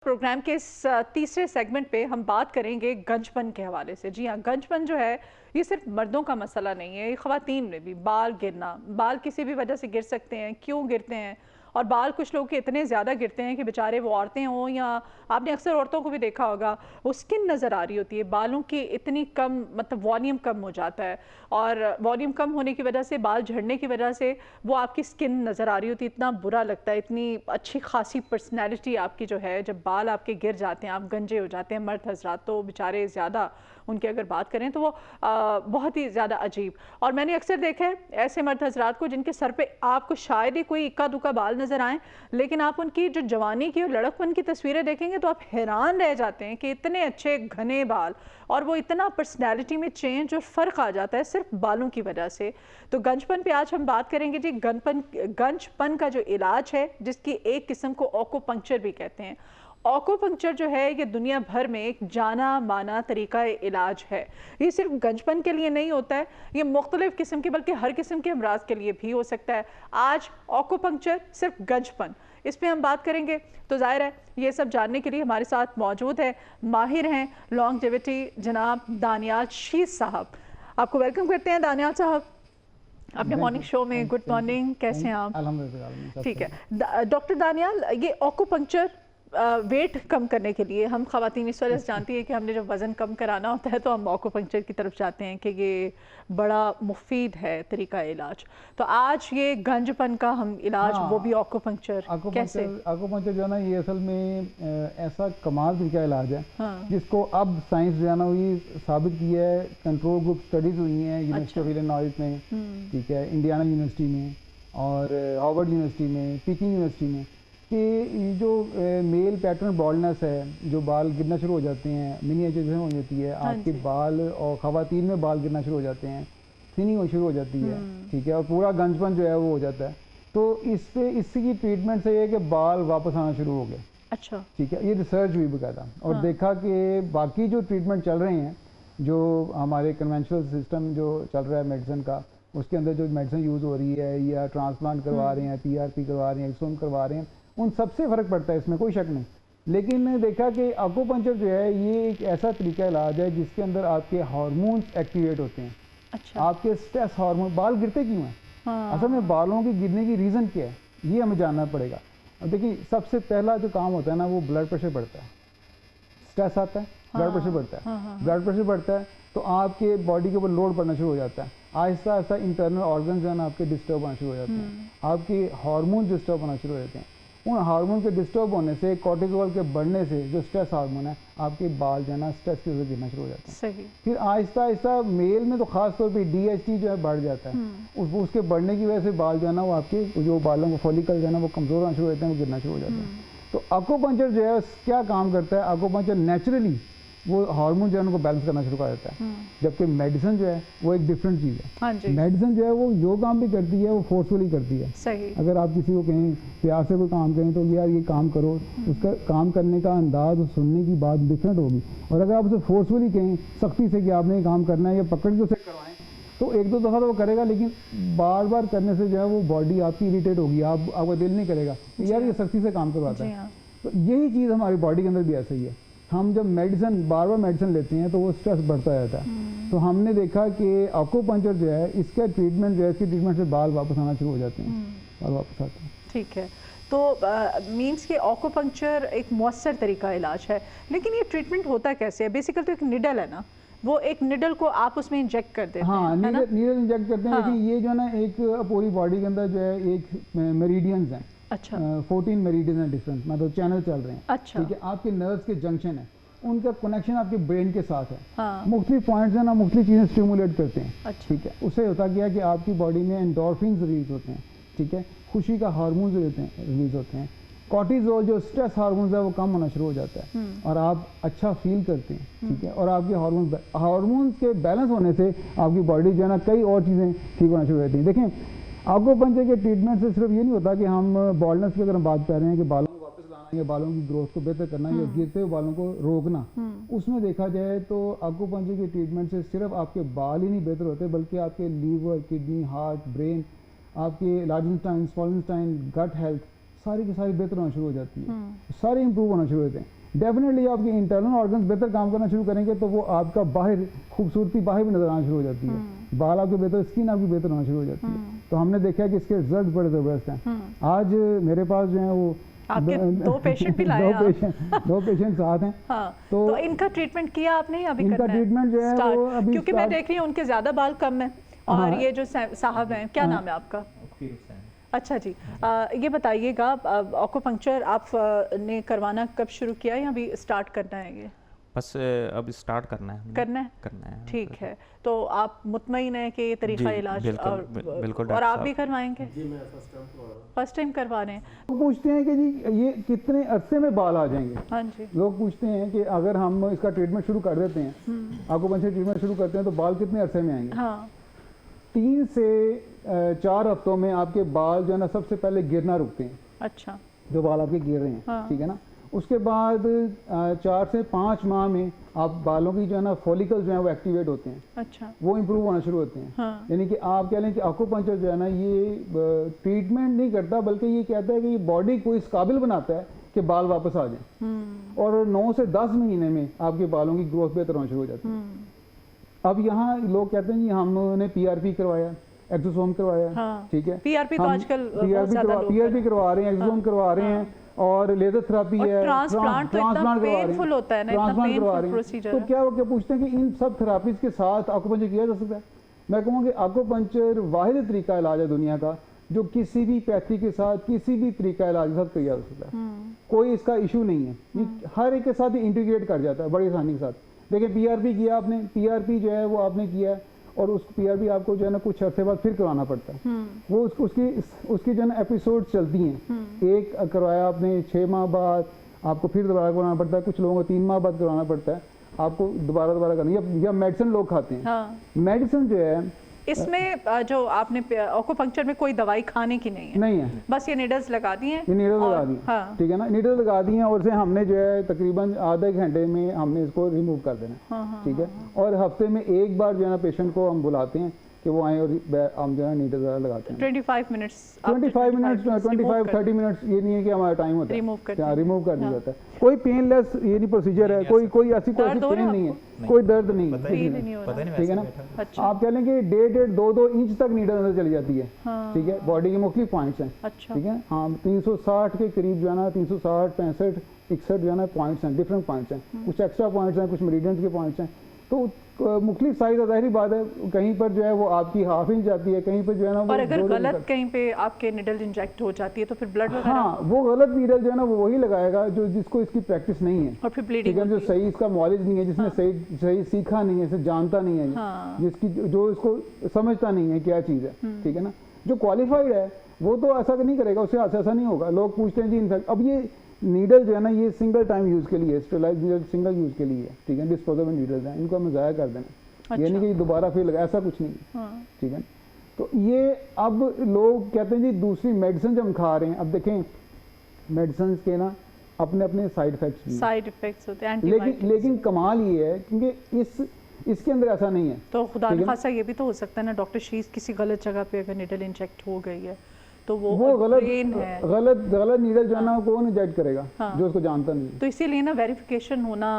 Programme के इस तीसरे सेगमेंट पे हम बात करेंगे गंजपन के हवाले से। जी हाँ, गंजपन जो है ये सिर्फ मर्दों का मसला नहीं है, ये ख़वातीन में भी बाल गिरना, बाल किसी भी वजह से गिर सकते हैं, क्यों गिरते हैं और बाल कुछ लोग के इतने ज़्यादा गिरते हैं कि बेचारे वो औरतें हों या आपने अक्सर औरतों को भी देखा होगा, वो स्किन नज़र आ रही होती है, बालों की इतनी कम मतलब वॉल्यूम कम हो जाता है और वॉल्यूम कम होने की वजह से बाल झड़ने की वजह से वो आपकी स्किन नज़र आ रही होती है, इतना बुरा लगता है। इतनी अच्छी खासी पर्सनैलिटी आपकी जो है, जब बाल आपके गिर जाते हैं, आप गंजे हो जाते हैं, मर्द हजरात तो बेचारे ज़्यादा उनकी अगर बात करें तो वो बहुत ही ज़्यादा अजीब। और मैंने अक्सर देखा है ऐसे मर्द हजरात को जिनके सर पे आपको शायद ही कोई इक्का दुक्का बाल नज़र आए, लेकिन आप उनकी जो जवानी की और लड़कपन की तस्वीरें देखेंगे तो आप हैरान रह जाते हैं कि इतने अच्छे घने बाल और वो इतना पर्सनैलिटी में चेंज और फ़र्क आ जाता है सिर्फ बालों की वजह से। तो गंजपन पे आज हम बात करेंगे जी। गंजपन का जो इलाज है, जिसकी एक किस्म को ऑक्यूपंक्चर भी कहते हैं। ऑक्यूपंक्चर जो है ये दुनिया भर में एक जाना माना तरीका इलाज है। ये सिर्फ गंजपन के लिए नहीं होता है, ये मुख्तलिफ किस्म के बल्कि हर किस्म के अमराज के लिए भी हो सकता है। आज ऑक्यूपंक्चर सिर्फ गंजपन, इस पर हम बात करेंगे। तो जाहिर है ये सब जानने के लिए हमारे साथ मौजूद है, माहिर हैं लॉन्गजेविटी जनाब दानियाल शीस साहब। आपको वेलकम करते हैं दानियाल साहब अपने मॉर्निंग शो में। गुड मॉर्निंग, कैसे हैं आप? अल्हम्दुलिल्लाह। ठीक है डॉक्टर दानियाल, ये ऑक्यूपंक्चर वेट कम करने के लिए, हम ख़वातीन इस वजह से जानती है कि हमने जब वज़न कम कराना होता है तो हम ऑक्यूपंक्चर की तरफ जाते हैं कि ये बड़ा मुफीद है तरीका इलाज। तो आज ये गंजपन का हम इलाज, वो भी ऑक्यूपंक्चर कैसे? आकुपंक्चर जो है ना, ये असल में ऐसा कमाल तरीका इलाज है। हाँ। जिसको अब साइंस जो है ना ये साबित किया है, कंट्रोल ग्रुप स्टडीज हुई हैं यूनिवर्सिटी ऑफ इलिनॉइस में, ठीक है, इंडियाना यूनिवर्सिटी में और हार्वर्ड यूनिवर्सिटी में, पीकिंग यूनिवर्सिटी में, कि जो मेल पैटर्न बॉल्डनेस है, जो बाल गिरना शुरू हो जाते हैं, मिनिएचराइजेशन हो जाती है, आपके बाल और ख़वातीन में बाल गिरना शुरू हो जाते हैं, थिनिंग शुरू हो जाती है, ठीक है, और पूरा गंजपन जो है वो हो जाता है। तो इसकी ट्रीटमेंट से ये है कि बाल वापस आना शुरू हो गए। अच्छा, ठीक है, ये रिसर्च हुई बकायदा और देखा कि बाकी जो ट्रीटमेंट चल रहे हैं, जो हमारे कन्वेंशनल सिस्टम जो चल रहा है मेडिसिन का, उसके अंदर जो मेडिसिन यूज़ हो रही है या ट्रांसप्लांट करवा रहे हैं, PRP करवा रहे हैं, एक्सोम करवा रहे हैं, उन सबसे फ़र्क पड़ता है, इसमें कोई शक नहीं। लेकिन देखा कि आकुपंक्चर जो है ये एक ऐसा तरीका इलाज है जिसके अंदर आपके हार्मोन्स एक्टिवेट होते हैं। अच्छा। आपके स्ट्रेस हार्मोन, बाल गिरते क्यों हैं? हाँ। असल में बालों के गिरने की रीज़न क्या है, ये हमें जानना पड़ेगा। अब देखिए, सबसे पहला जो काम होता है ना, वो ब्लड प्रेशर बढ़ता है। स्ट्रेस आता है, ब्लड प्रेशर बढ़ता है। ब्लड प्रेशर बढ़ता है तो आपके बॉडी के ऊपर लोड पड़ना शुरू हो जाता है। आहिस्ता आहिस्ता इंटरनल ऑर्गन जो है ना आपके डिस्टर्ब होना शुरू हो जाते हैं, आपके हार्मोन डिस्टर्ब होना शुरू हो जाते हैं। उन हार्मोन के डिस्टर्ब होने से, कॉर्टिसोल के बढ़ने से, जो स्ट्रेस हार्मोन है, आपके बाल जो है ना स्ट्रेस की वजह से गिरना शुरू हो जाते हैं। सही। फिर आहिस्ता आहिस्ता मेल में तो खास तौर पे DHT जो है बढ़ जाता है। उसके बढ़ने की वजह से बाल जो है ना वो आपके जो बालों को फॉलिकल जो है ना वो कमज़ोर होना शुरू हो जाते हैं, वो गिरना शुरू हो जाते हैं। तो आकुपंक्चर जो है क्या काम करता है, आकुपंक्चर नेचुरली वो हार्मोन जो है उनको बैलेंस करना शुरू कर देता है। जबकि मेडिसिन जो है वो एक डिफरेंट चीज़ है। हाँ जी। मेडिसिन जो है वो जो काम भी करती है वो फोर्सफुली करती है। सही। अगर आप किसी को कहें प्यार से कोई काम करें तो यार ये काम करो, उसका काम करने का अंदाज और सुनने की बात डिफरेंट होगी। और अगर आप उसे फोर्सफुली कहें, सख्ती से कि आपने ये काम करना है या पकड़ के उसे करवाएं, तो एक दो दफ़ा तो वो करेगा, लेकिन बार बार करने से जो है वो बॉडी आपकी इरिटेट होगी, आपका दिल नहीं करेगा यार ये सख्ती से काम करवाता है। तो यही चीज़ हमारी बॉडी के अंदर भी ऐसा ही है। हम जब मेडिसिन बार बार मेडिसिन लेते हैं तो वो स्ट्रेस बढ़ता जाता है। तो हमने देखा कि आकुपंक्चर जो है, इसका ट्रीटमेंट जो है, इसकी ट्रीटमेंट से बाल वापस आना शुरू हो जाते हैं, बाल वापस आते हैं। ठीक है, तो मीन्स कि आकुपंक्चर एक मौसर तरीका इलाज है, लेकिन ये ट्रीटमेंट होता कैसे है? बेसिकली तो एक निडल है ना, वो एक निडल को आप उसमें इंजेक्ट कर देते हैं। हाँ, नीडल इंजेक्ट करते हैं। लेकिन ये जो है ना एक पूरी बॉडी के अंदर जो है एक मेरिडियंस हैं। अच्छा। 14 मेरिडियन है डिफरेंट, मतलब चैनल चल रहे हैं। अच्छा। ठीक है, आपके नर्व्स के जंक्शन है, उनका कनेक्शन आपके ब्रेन के साथ है। हाँ। मुख्तलिफ पॉइंट्स हैं ना, मुख्तलिफ चीज़ें स्टिमुलेट करते हैं। अच्छा। ठीक है, उससे होता क्या है कि आपकी बॉडी में एंडोर्फिन्स रिलीज होते हैं। ठीक है, खुशी का हार्मोन्स रिलीज होते हैं। कॉर्टिसोल जो स्ट्रेस हार्मोन्स है वो कम होना शुरू हो जाता है और आप अच्छा फील करते हैं। ठीक है, और आपके हार्मोन्स के बैलेंस होने से आपकी बॉडी जो है ना कई और चीज़ें ठीक होना शुरू हो जाती हैं। देखें, आकुपंक्चर के ट्रीटमेंट से सिर्फ ये नहीं होता कि हम बॉल्डनेस की अगर हम बात कर रहे हैं कि बालों को वापस लाना या बालों की ग्रोथ को बेहतर करना या गिरते हुए बालों को रोकना, उसमें देखा जाए तो आकुपंक्चर के ट्रीटमेंट से सिर्फ आपके बाल ही नहीं बेहतर होते, बल्कि आपके लीवर, किडनी, हार्ट, ब्रेन, आपके large intestine, small intestine, gut health, सारी की सारी बेहतर होना शुरू हो जाती है, सारे इंप्रूव होना शुरू होते हैं। डेफिनेटली आपके इंटरनल ऑर्गन्स बेहतर काम करना शुरू करेंगे तो वो आपका बाहर खूबसूरती बाहर भी नजर आना शुरू हो जाती है, बाल आपके बेहतर, स्किन आपकी बेहतर होना शुरू हो जाती है। तो हमने देखा है कि इसके रिजल्ट बड़े ज़बरदस्त हैं। आज मेरे पास जो है वो आपके दो पेशेंट भी लाए दो पेशेंट साथ हैं। हाँ, तो इनका ट्रीटमेंट किया आपने? अभी इनका ट्रीटमेंट जो है वो अभी, क्योंकि मैं देख रही हूँ उनके ज़्यादा बाल कम है। और ये जो साहब हैं, क्या नाम है आपका? अच्छा जी, ये बताइएगा, ऑक्यूपंक्चर आपने करवाना कब शुरू किया या अभी स्टार्ट करना है? ये बस अब स्टार्ट करना है। ठीक है, तो आप मुतमईन हैं कि ये तरीका इलाज बिल्कुल और आप भी करवाएंगे? जी, मैं फर्स्ट टाइम करवा रहे हैं। लोग पूछते हैं कि जी ये कितने अरसे में बाल आ जाएंगे। हाँ जी, लोग पूछते हैं कि अगर हम इसका ट्रीटमेंट शुरू कर देते हैं, एक्यूपंक्चर ट्रीटमेंट शुरू करते हैं तो बाल कितने अरसे में आएंगे? हाँ, 3 से 4 हफ्तों में आपके बाल जो है ना सबसे पहले गिरना रुकते हैं। अच्छा, जो बाल आपके गिर रहे हैं, हाँ। ठीक है ना। उसके बाद 4 से 5 माह में आप बालों की जो है ना फॉलिकल जो है वो एक्टिवेट होते हैं। अच्छा, वो इम्प्रूव होना शुरू होते हैं। हाँ। यानी कि आप कह लें कि एक्यूपंक्चर जो है ना ये ट्रीटमेंट नहीं करता, बल्कि ये कहता है कि ये बॉडी को इस काबिल बनाता है कि बाल वापस आ जाएं। और 9 से 10 महीने में आपके बालों की ग्रोथ बेहतर होना शुरू हो जाती है। अब यहाँ लोग कहते हैं कि हमने PRP करवाया, एक्सोसोम करवाया, हाँ। ठीक है, PRP तो आजकल PRP करवा रहे हैं, एक्सोसोम करवा रहे हैं, और लेजर थेरापी है, ट्रांसप्लांट तो इतना पेनफुल होता है ना, इतना पेनफुल प्रोसीजर। तो क्या वो क्या पूछते हैं कि इन सब थेरापीज के साथ एक्यूपंक्चर किया जा सकता है? मैं कहूँगा कि एक्यूपंक्चर वाहिद तरीका इलाज है दुनिया का जो किसी भी पैथी के साथ, किसी भी तरीका इलाज के साथ किया जा सकता है। कोई इसका इशू नहीं है, ये हर एक के साथ ही इंटीग्रेट कर जाता है बड़ी आसानी के साथ। देखिए PRP किया आपने, PRP जो है वो आपने किया है, और उस PRP आपको जो है ना कुछ अर्से बाद फिर करवाना पड़ता है। वो उसकी जो है ना एपिसोड चलती हैं। एक करवाया आपने 6 माह बाद, आपको फिर दोबारा करवाना पड़ता है। कुछ लोगों को 3 माह बाद करवाना पड़ता है, आपको दोबारा करना। या मेडिसिन लोग खाते हैं। हाँ। मेडिसिन जो है इसमें जो आपने एक्यूपंक्चर में कोई दवाई खाने की नहीं है, बस ये नीडल्स लगा दी हैं। ये नीडल लगा दी, हाँ। ठीक है ना, नीडल लगा दी हैं, और से हमने जो है तकरीबन आधे घंटे में हमने इसको रिमूव कर देना, ठीक है। और हफ्ते में एक बार जो है ना पेशेंट को हम बुलाते हैं कि वो आए और हम जो है नीडल लगाते हैं। 25 मिनट्स 25 30 मिनट्स, ये नहीं है कि हमारा टाइम होता है, रिमूव कर दिया जाता है। कोई पेनलेस ये नहीं प्रोसीजर है, कोई ऐसी पेन नहीं है, कोई दर्द नहीं है, ठीक है ना। आप कह लें कि 1.5-2 इंच तक नीडल अंदर चली जाती है, ठीक है। बॉडी के मुख्तलिफ पॉइंट्स हैं, ठीक है। हाँ, 360 के करीब जो है ना 360, 65, 61 जो है ना पॉइंट्स हैं, डिफरेंट पॉइंट्स हैं। कुछ एक्स्ट्रा पॉइंट्स हैं, कुछ मेरिडियंस के पॉइंट्स हैं। तो मुख्तलिफ साइज है, ज़ाहिर बात है, कहीं पर जो है वो आपकी हाफ इंच जाती है, कहीं पर जो है ना। और अगर गलत कहीं पे आपके निडल इंजेक्ट हो जाती है तो फिर ब्लड वगैरह? हाँ, वो गलत नीडल जो है ना वो वही लगाएगा जो जिसको इसकी प्रैक्टिस नहीं है, और फिर ब्लीडिंग, जो सही इसका नॉलेज नहीं है, जिसने सही सीखा नहीं है, इसे जानता नहीं है, जिसकी जो इसको समझता नहीं है क्या चीज़ है, ठीक है ना। जो क्वालिफाइड है वो तो ऐसा नहीं करेगा, उससे ऐसा नहीं होगा। लोग पूछते हैं जी इनफैक्ट अब ये नीडल जो है ना ये सिंगल टाइम यूज़ के लिए, स्टेरलाइज नीडल सिंगल यूज़ के लिए है, ठीक है। डिस्पोजेबल नीडल्स हैं, इनको हमें ज़ाया कर देना, ये नहीं कि दोबारा फिर लगा, ऐसा कुछ नहीं, ठीक है। तो ये अब लोग कहते हैं जी दूसरी मेडिसिन जब हम खा रहे हैं, अब देखें मेडिसिन के ना अपने अपने साइड इफेक्ट्स होते हैं, लेकिन कमाल ये है क्योंकि इसके अंदर ऐसा नहीं है। तो खुदा न खासा ये भी तो हो सकता है ना डॉक्टर शीज, किसी गलत जगह पे अगर नीडल इंजेक्ट हो गई है तो वो गलत नीडल जो है ना कौन इंजेक्ट करेगा, जो उसको जानता नहीं है। तो इसीलिए ना वेरिफिकेशन होना,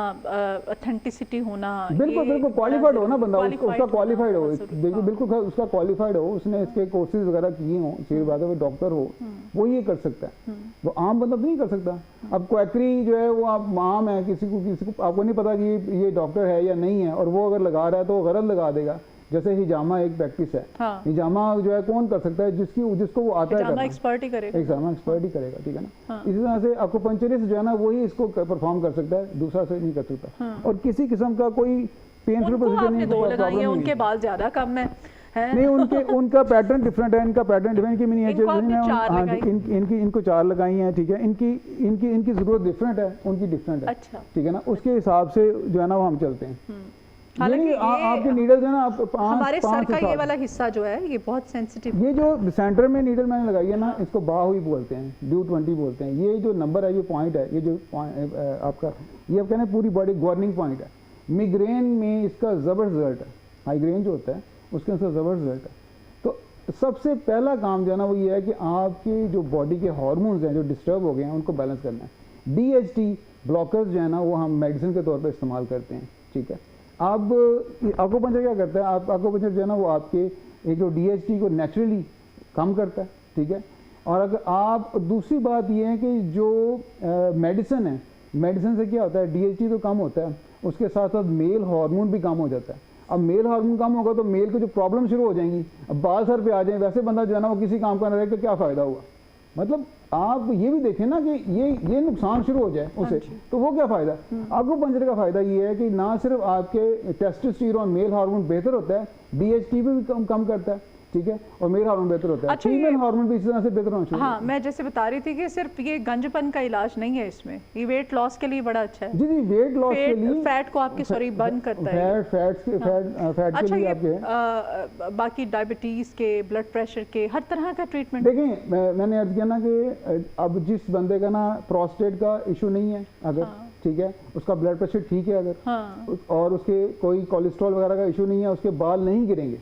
ऑथेंटिसिटी होना, बिल्कुल क्वालिफाइड हो ना बंदा, उसका क्वालिफाइड हो, बिल्कुल उसका क्वालिफाइड हो, उसने इसके कोर्सेज वगैरह किए हो, सीधी बात है, वो डॉक्टर हो, वो ये कर सकता है, वो आम बंदा नहीं कर सकता। अब क्वैकरी जो है वो आप आम है, किसी को आपको नहीं पता कि ये डॉक्टर है या नहीं है, और वो अगर लगा रहा है तो वो गलत लगा देगा। जैसे हिजामा एक प्रैक्टिस है, हिजामा जो है कौन कर सकता है, जिसको वो आता है करना, एक्सपर्ट ही करेगा, ठीक है ना। इसी तरह से एक्यूपंक्चरिस्ट जो है ना वही इसको परफॉर्म कर सकता है, दूसरा से नहीं कर सकता। और किसी किस्म का कोई पेनफुल प्रोसीजर नहीं है, उनके बाल ज्यादा कम है नहीं, उनका पैटर्न डिफरेंट है, इनका पैटर्न डिफरेंट की मिनिएचर, इनको 4 लगाई हैं, ठीक है। इनकी जरूरत डिफरेंट है, उनकी डिफरेंट है, ठीक है ना। उसके हिसाब से जो है ना वो हम चलते हैं। हालांकि आपके नीडल जो है ना हमारे सर का ये वाला हिस्सा जो है ये बहुत सेंसिटिव, ये जो सेंटर में नीडल मैंने लगाई है ना इसको बाहुई बोलते हैं, ड्यू 20 बोलते हैं। ये जो नंबर है, ये पॉइंट है, ये जो आपका ये आप कहते हैं पूरी बॉडी गवर्निंग पॉइंट है। मिग्रेन में इसका जबरदस्त रिजल्ट है, माइग्रेन जो होता है उसके अंदर जबरदस्त रिजल्ट है। तो सबसे पहला काम जो है ना वो ये है कि आपके जो बॉडी के हार्मोन्स हैं जो डिस्टर्ब हो गए हैं उनको बैलेंस करना है। DHT ब्लॉकर्स जो है ना वो हम मेडिसिन के तौर पर इस्तेमाल करते हैं, ठीक है। अब एक्यूपंक्चर क्या करता है, आप एक्यूपंक्चर जो है ना वो आपके एक जो DHT को नेचुरली कम करता है, ठीक है। और अगर आप दूसरी बात ये है कि जो मेडिसिन है, मेडिसिन से क्या होता है, DHT तो कम होता है, उसके साथ साथ मेल हार्मोन भी कम हो जाता है। अब मेल हार्मोन कम होगा तो मेल को जो प्रॉब्लम शुरू हो जाएंगी, अब बाल सर पे आ जाए, वैसे बंदा जो है ना वो किसी काम का ना रहेगा, क्या फ़ायदा हुआ। मतलब आप ये भी देखें ना कि ये नुकसान शुरू हो जाए उसे, तो वो क्या फ़ायदा। एक्यूपंक्चर का फ़ायदा ये है कि ना सिर्फ आपके टेस्टोस्टेरोन मेल हार्मोन बेहतर होता है, DHT भी कम करता है, ठीक है, और मेल हार्मोन बेहतर होता है। अच्छा, फीमेल हार्मोन भी इसी तरह से बेहतर होना चाहिए। हाँ, मैं जैसे बता रही थी कि सिर्फ ये गंजपन का इलाज नहीं है, इसमें ये वेट लॉस के लिए बड़ा अच्छा है। जी जी, वेट लॉस के लिए, फैट को आपकी बर्न करता है, फैट अच्छा, के लिए ये आपके बाकी डायबिटीज के, ब्लड प्रेशर के, हर तरह का ट्रीटमेंट। देखें, मैंने अर्ज किया ना कि अब जिस बंदे का ना प्रोस्टेट का इशू नहीं है अगर, ठीक है, उसका ब्लड प्रेशर ठीक है अगर, और उसके कोई कोलेस्ट्रॉल वगैरह का इशू नहीं है, उसके बाल नहीं गिरेंगे।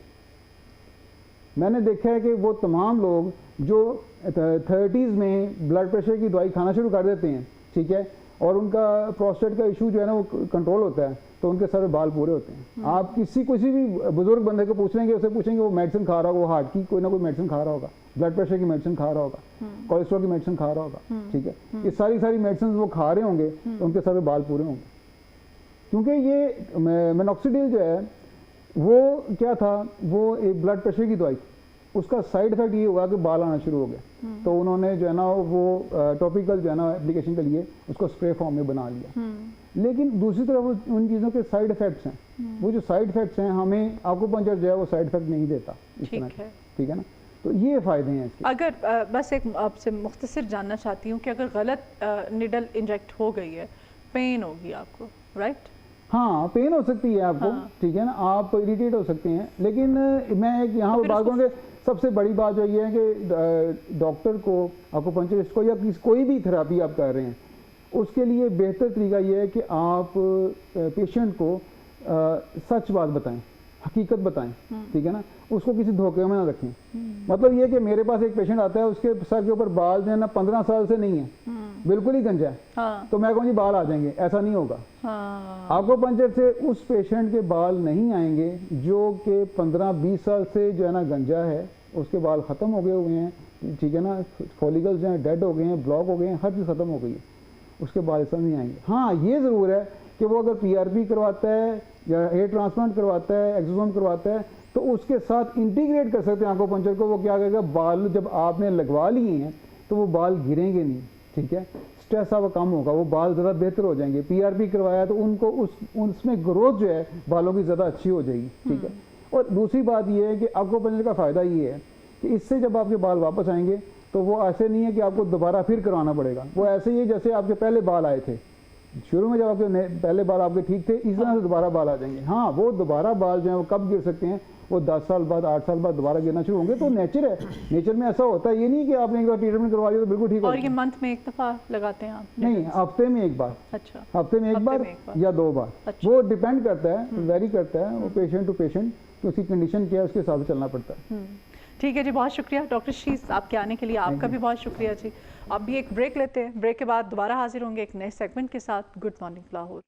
मैंने देखा है कि वो तमाम लोग जो 30s में ब्लड प्रेशर की दवाई खाना शुरू कर देते हैं, ठीक है, और उनका प्रोस्टेट का इशू जो है ना वो कंट्रोल होता है, तो उनके सारे बाल पूरे होते हैं। आप किसी भी बुजुर्ग बंदे को पूछेंगे, उसे पूछेंगे, वो मेडिसिन खा रहा होगा, वो हार्ट की कोई ना कोई मेडिसिन खा रहा होगा, ब्लड प्रेशर की मेडिसिन खा रहा होगा, कोलेस्ट्रॉल की मेडिसिन खा रहा होगा, ठीक है, ये सारी मेडिसिन वो खा रहे होंगे, तो उनके सारे बाल पूरे होंगे। क्योंकि ये मिनॉक्सिडिल जो है वो क्या था, वो एक ब्लड प्रेशर की दवाई, उसका साइड इफेक्ट ये हुआ कि बाल आना शुरू हो गए, तो उन्होंने जो है ना वो टॉपिकल जो है ना एप्लीकेशन के लिए उसको स्प्रे फॉर्म में बना लिया। लेकिन दूसरी तरफ उन चीज़ों के साइड इफेक्ट्स हैं, वो जो साइड इफेक्ट्स हैं हमें एक्यूपंक्चर जो है वो साइड इफेक्ट नहीं देता इस तरह के, ठीक है ना। तो ये फ़ायदे हैं इसके। अगर बस एक आपसे मुख्तसर जानना चाहती हूँ कि अगर गलत निडल इंजेक्ट हो गई है, पेन होगी आपको, राइट? हाँ, पेन हो सकती है आपको, ठीक है ना, आप इरिटेट हो सकते हैं, लेकिन मैं एक यहाँ पर बात करूँगा, सबसे बड़ी बात जो ये है कि डॉक्टर को, एक्यूपंक्चरिस्ट को, या कोई भी थेरेपी आप कर रहे हैं, उसके लिए बेहतर तरीका ये है कि आप पेशेंट को सच बात बताएं, हकीकत बताएं, ठीक है ना, उसको किसी धोखे में ना रखें। मतलब ये कि मेरे पास एक पेशेंट आता है, उसके सर के ऊपर बाल जो है ना 15 साल से नहीं है, बिल्कुल ही गंजा है, तो मैं कहूँ जी बाल आ जाएंगे, ऐसा नहीं होगा। एक्यूपंक्चर से उस पेशेंट के बाल नहीं आएंगे जो कि 15-20 साल से जो है ना गंजा है, उसके बाल ख़त्म हो गए हुए हैं, ठीक है ना, फॉलिकल्स जो हैं डेड हो गए हैं, ब्लॉक हो गए हैं, हर चीज़ ख़त्म हो गई है, उसके बाल ऐसा नहीं आएंगे। हाँ, ये ज़रूर है कि वो अगर PRP करवाता है या हेयर ट्रांसप्लांट करवाता है, एक्सोसोम करवाता है, तो उसके साथ इंटीग्रेट कर सकते हैं एक्यूपंक्चर को। वो क्या करेगा, बाल जब आपने लगवा लिए हैं तो वो बाल गिरेंगे नहीं, ठीक है, स्ट्रेस आपका कम होगा, वो बाल ज़्यादा बेहतर हो जाएंगे। PRP करवाया तो उनको उसमें ग्रोथ जो है बालों की ज़्यादा अच्छी हो जाएगी, ठीक है। और दूसरी बात ये है कि एक्यूपंक्चर का फ़ायदा ये है कि इससे जब आपके बाल वापस आएंगे तो वो ऐसे नहीं है कि आपको दोबारा फिर करवाना पड़ेगा, वो ऐसे ही है जैसे आपके पहले बाल आए थे शुरू में, जब आपके पहले बाल आपके ठीक थे, इस तरह से दोबारा बाल आ जाएंगे। हाँ, वो दोबारा बाल जो है वो कब गिर सकते हैं, वो 10 साल बाद, 8 साल बाद दोबारा गिरना शुरू होंगे, तो नेचर है, नेचर में ऐसा होता है। ये नहीं कि आपने एक बार ट्रीटमेंट करवा लिया तो बिल्कुल ठीक हो। और ये मंथ में एक दफ़ा लगाते हैं आप? नहीं, हफ्ते में एक बार। अच्छा, हफ्ते में एक बार या 2 बार, वो डिपेंड करता है, वेरी करता है, वो पेशेंट टू पेशेंट, तो उसकी कंडीशन क्या है उसके हिसाब से चलना पड़ता है। ठीक है जी, बहुत शुक्रिया डॉक्टर शीस, आपके आने के लिए आपका भी बहुत शुक्रिया जी। अब भी एक ब्रेक लेते हैं, ब्रेक के बाद दोबारा हाजिर होंगे एक नए सेगमेंट के साथ। Good morning Lahore.